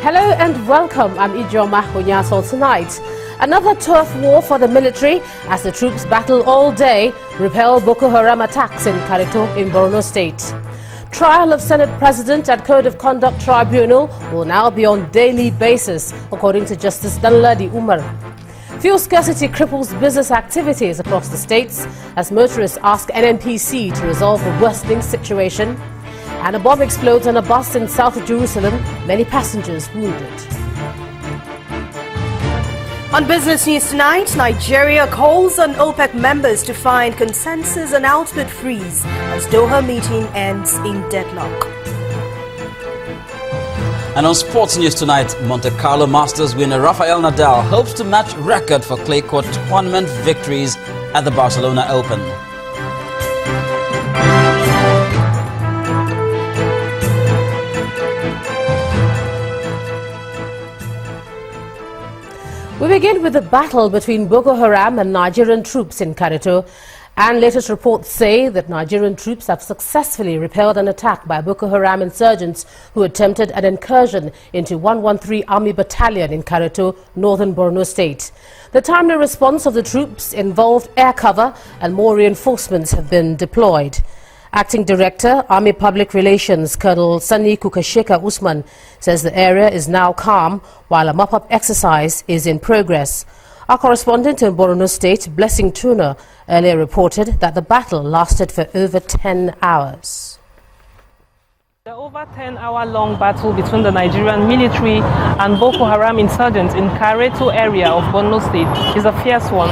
Hello and welcome. I'm Ijoma Onyaso tonight. Another turf war for the military as the troops battle all day, repel Boko Haram attacks in Kareto in Borno State. Trial of Senate President at Code of Conduct Tribunal will now be on daily basis, according to Justice Danladi Umar. Fuel scarcity cripples business activities across the states as motorists ask NNPC to resolve the worsening situation. And a bomb explodes on a bus in south of Jerusalem, many passengers wounded. On Business News tonight, Nigeria calls on OPEC members to find consensus on output freeze as Doha meeting ends in deadlock. And on Sports News tonight, Monte Carlo Masters winner Rafael Nadal hopes to match record for clay court tournament victories at the Barcelona Open. We begin with the battle between Boko Haram and Nigerian troops in Kareto, and latest reports say that Nigerian troops have successfully repelled an attack by Boko Haram insurgents who attempted an incursion into 113 Army Battalion in Kareto, northern Borno State. The timely response of the troops involved air cover and more reinforcements have been deployed. Acting Director, Army Public Relations, Colonel Sani Kukasheka Usman, says the area is now calm while a mop-up exercise is in progress. Our correspondent in Borno State, Blessing Tuna, earlier reported that the battle lasted for over 10 hours. The over 10-hour-long battle between the Nigerian military and Boko Haram insurgents in Kareto area of Borno State is a fierce one,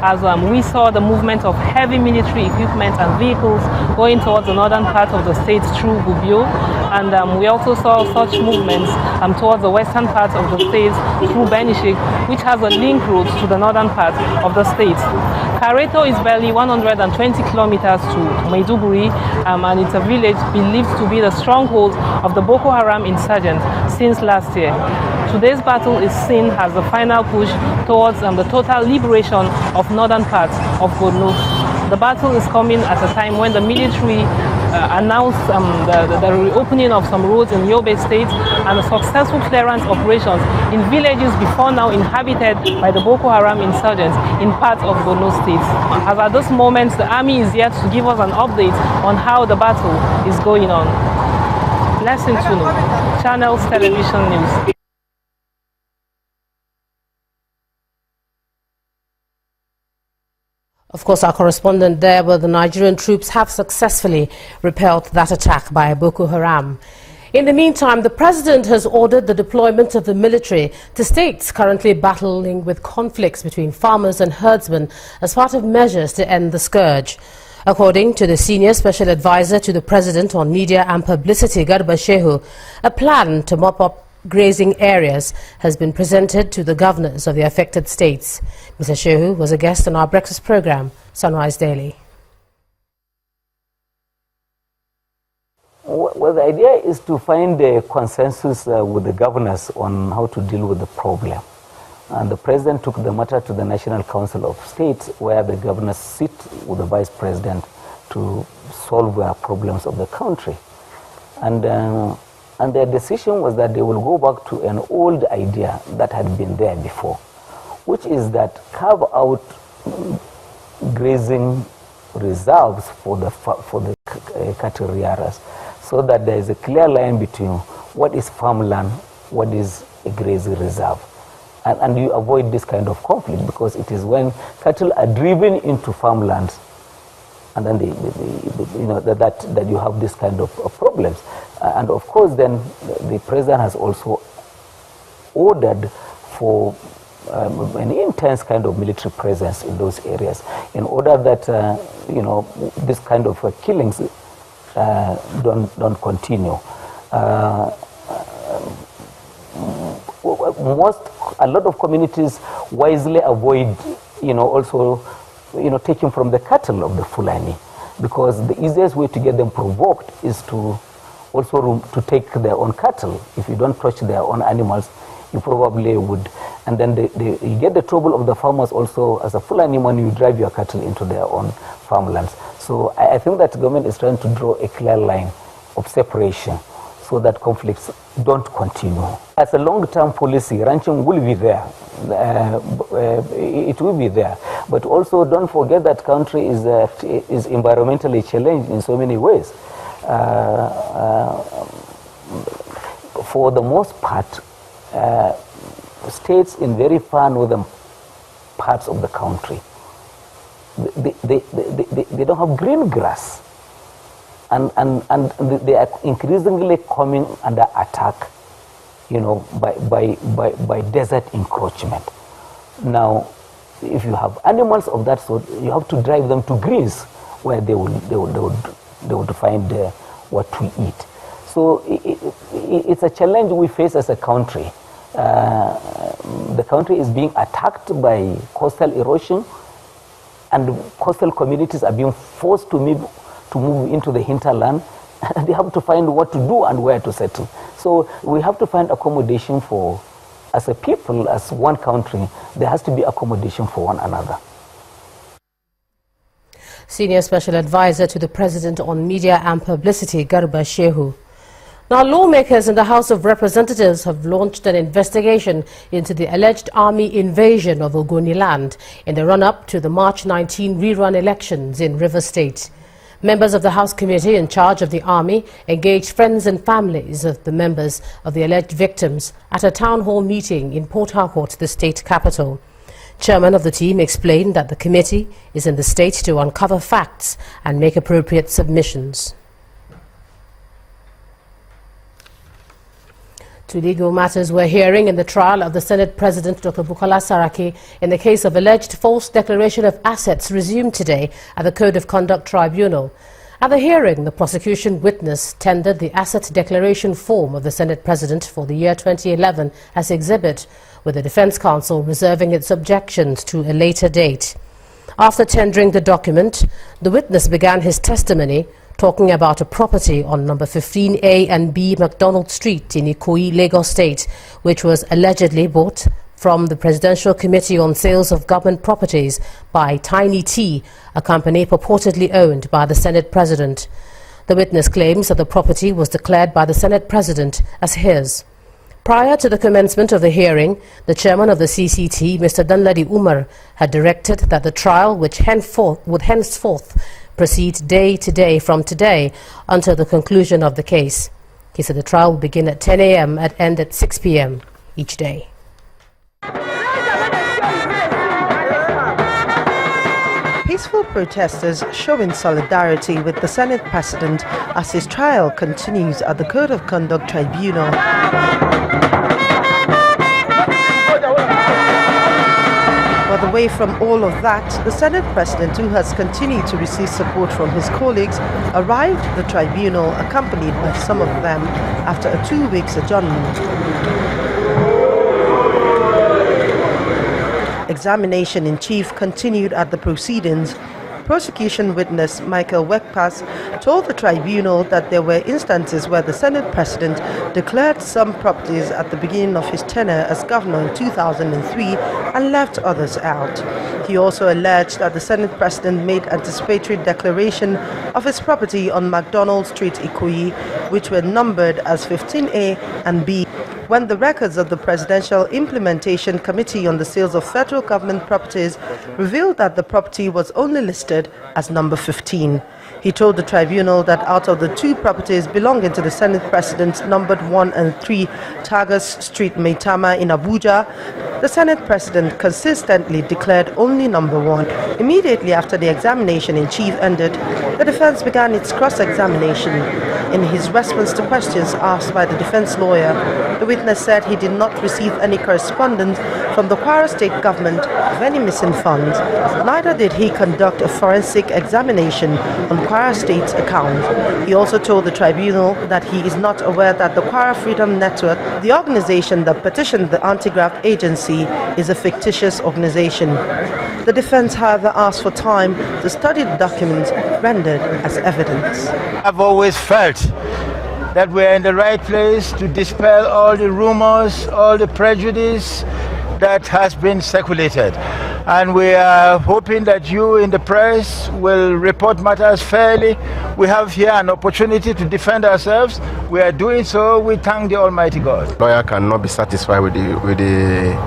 as we saw the movement of heavy military equipment and vehicles going towards the northern part of the state through Gubio, and we also saw such movements towards the western part of the state through Benishik, which has a link road to the northern part of the state. Kareto is barely 120 kilometers to Maiduguri, and it's a village believed to be the stronghold of the Boko Haram insurgents since last year. Today's battle is seen as the final push towards the total liberation of northern parts of Borno. The battle is coming at a time when the military announced the reopening of some roads in Yobe State and the successful clearance operations in villages before now inhabited by the Boko Haram insurgents in parts of Borno State. As at this moment, the army is yet to give us an update on how the battle is going on. Blessing Tunu, Channels Television News. Of course, our correspondent there, where the Nigerian troops have successfully repelled that attack by Boko Haram. In the meantime, the president has ordered the deployment of the military to states currently battling with conflicts between farmers and herdsmen as part of measures to end the scourge. According to the senior special advisor to the president on media and publicity, Garba Shehu, a plan to mop up grazing areas has been presented to the governors of the affected states. Mr. Shehu was a guest on our breakfast program, Sunrise Daily. Well, the idea is to find a consensus with the governors on how to deal with the problem. And the president took the matter to the National Council of States, where the governors sit with the vice president to solve the problems of the country. And their decision was that they will go back to an old idea that had been there before, which is that carve out grazing reserves for the cattle rearers, so that there is a clear line between what is farmland, what is a grazing reserve. And you avoid this kind of conflict, because it is when cattle are driven into farmlands and then that you have this kind of problems. And of course, then the president has also ordered for an intense kind of military presence in those areas, in order that this kind of killings don't continue. A lot of communities wisely avoid, taking from the cattle of the Fulani, because the easiest way to get them provoked is to also to take their own cattle. If you don't touch their own animals, you probably would. And then you get the trouble of the farmers also. As a Fulani man, you drive your cattle into their own farmlands. So I think that the government is trying to draw a clear line of separation, so so that conflicts don't continue. As a long-term policy, ranching will be there. It will be there. But also don't forget that country is environmentally challenged in so many ways. For the most part, states in very far northern parts of the country, they don't have green grass. And they are increasingly coming under attack, by desert encroachment. Now, if you have animals of that sort, you have to drive them to greens where they would find what to eat. So it's a challenge we face as a country. The country is being attacked by coastal erosion, and coastal communities are being forced to move into the hinterland. They have to find what to do and where to settle. So we have to find accommodation for, as a people, as one country, there has to be accommodation for one another. Senior Special Advisor to the President on Media and Publicity, Garba Shehu. Now, lawmakers in the House of Representatives have launched an investigation into the alleged army invasion of Ogoniland in the run-up to the March 19 rerun elections in Rivers State. Members of the House Committee in charge of the army engaged friends and families of the members of the alleged victims at a town hall meeting in Port Harcourt, the state capital. Chairman of the team explained that the committee is in the state to uncover facts and make appropriate submissions. To legal matters, we're hearing in the trial of the Senate President Dr. Bukola Saraki in the case of alleged false declaration of assets resumed today at the Code of Conduct Tribunal. At the hearing, the prosecution witness tendered the asset declaration form of the Senate President for the year 2011 as exhibit, with the Defense Counsel reserving its objections to a later date. After tendering the document, the witness began his testimony, talking about a property on number 15A and B MacDonald Street in Ikoyi, Lagos State, which was allegedly bought from the Presidential Committee on Sales of Government Properties by Tiny T, a company purportedly owned by the Senate President. The witness claims that the property was declared by the Senate President as his. Prior to the commencement of the hearing, the chairman of the CCT, Mr. Danladi Umar, had directed that the trial would henceforth proceed day to day from today until the conclusion of the case. He said the trial will begin at 10 a.m. and end at 6 p.m. each day. Peaceful protesters showing solidarity with the Senate President as his trial continues at the Code of Conduct Tribunal. But away from all of that, the Senate President, who has continued to receive support from his colleagues, arrived at the tribunal accompanied by some of them after a 2-week adjournment. Examination in chief continued at the proceedings. Prosecution witness Michael Wekpas told the tribunal that there were instances where the Senate President declared some properties at the beginning of his tenure as governor in 2003 and left others out. He also alleged that the Senate President made anticipatory declaration of his property on MacDonald Street, Ikoyi, which were numbered as 15A and B, when the records of the Presidential Implementation Committee on the Sales of Federal Government Properties revealed that the property was only listed as number 15. He told the tribunal that out of the 2 properties belonging to the Senate President, numbered 1 and 3 Tagas Street, Maitama in Abuja, the Senate President consistently declared only number 1. Immediately after the examination in chief ended, the defense began its cross-examination. In his response to questions asked by the defense lawyer, the witness said he did not receive any correspondence from the Kwara State government of any missing funds. Neither did he conduct a forensic examination on Kwara State's account. He also told the tribunal that he is not aware that the Kwara Freedom Network, the organization that petitioned the anti-graft agency, is a fictitious organization. The defense, however, asked for time to study the documents rendered as evidence. I've always felt that we're in the right place to dispel all the rumors, all the prejudice that has been circulated. And we are hoping that you in the press will report matters fairly, We have here an opportunity to defend ourselves. We are doing so. We thank the Almighty God. Lawyer cannot be satisfied with the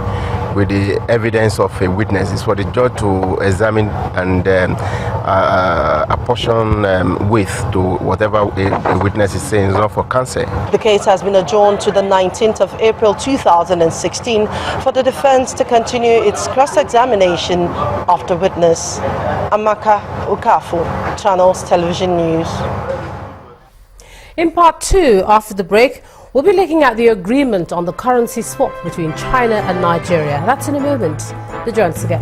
evidence of a witness. It's for the judge to examine and apportion weight to whatever a witness is saying. It's not for counsel. The case has been adjourned to the 19th of April 2016 for the defense to continue its cross-examination of the witness. Amaka Okafu, Channels Television News. In part 2, after the break, we'll be looking at the agreement on the currency swap between China and Nigeria. That's in a moment. Do join us again.